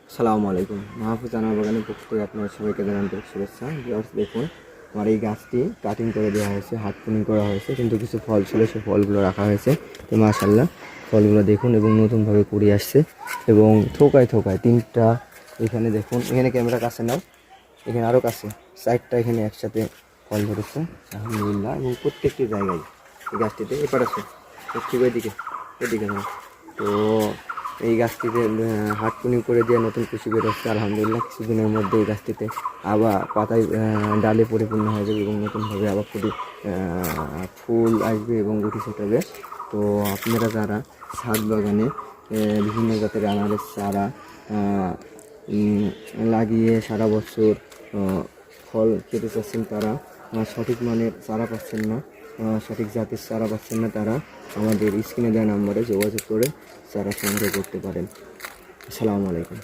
আসসালামু আলাইকুম। মাহফুজ আনার বাগানের পক্ষ থেকে আপনার সবাইকে জানাতে শুভেচ্ছা। ভিউয়ার্স দেখুন, আমার এই গাছটি কাটিং করে দেওয়া হয়েছে, হাত পুনিং করা হয়েছে, কিন্তু কিছু ফল ছিল সেই ফলগুলো রাখা হয়েছে। তো মাশাআল্লাহ ফলগুলো দেখুন এবং নতুনভাবে কুড়িয়ে আসছে এবং থোকায় থোকায় তিনটা। এখানে দেখুন, এখানে ক্যামেরা কাছে নাও, এখানে আরও কাছে চারটা এখানে একসাথে ফল ধরেছে আলহামদুলিল্লাহ। এবং প্রত্যেকটি জায়গায় এই গাছটিতে এপার আছে, ঠিক ওইদিকে এদিকে ধরো। তো এই গাছটিতে হাট পুনি করে দিয়ে নতুন কুশি বেরোচ্ছে আলহামদুলিল্লাহ। কিছুদিনের মধ্যে এই গাছটিতে আবার পাতায় ডালে পরিপূর্ণ হয়ে যাবে এবং নতুনভাবে আবার ফুল আসবে এবং গুটি ছেটাবে। তো আপনারা যারা ছাদ বাগানে বিভিন্ন জাতের আনারের চারা লাগিয়ে সারা বছর ফল খেতে চাচ্ছেন, তারা সঠিক মানের চারা পাচ্ছেন না, সঠিক জাতের চারা পাচ্ছেন না, তারা আমাদের স্ক্রিনে দেওয়া নাম্বারে যোগাযোগ করে চারা সংগ্রহ করতে পারেন। আসসালামু আলাইকুম।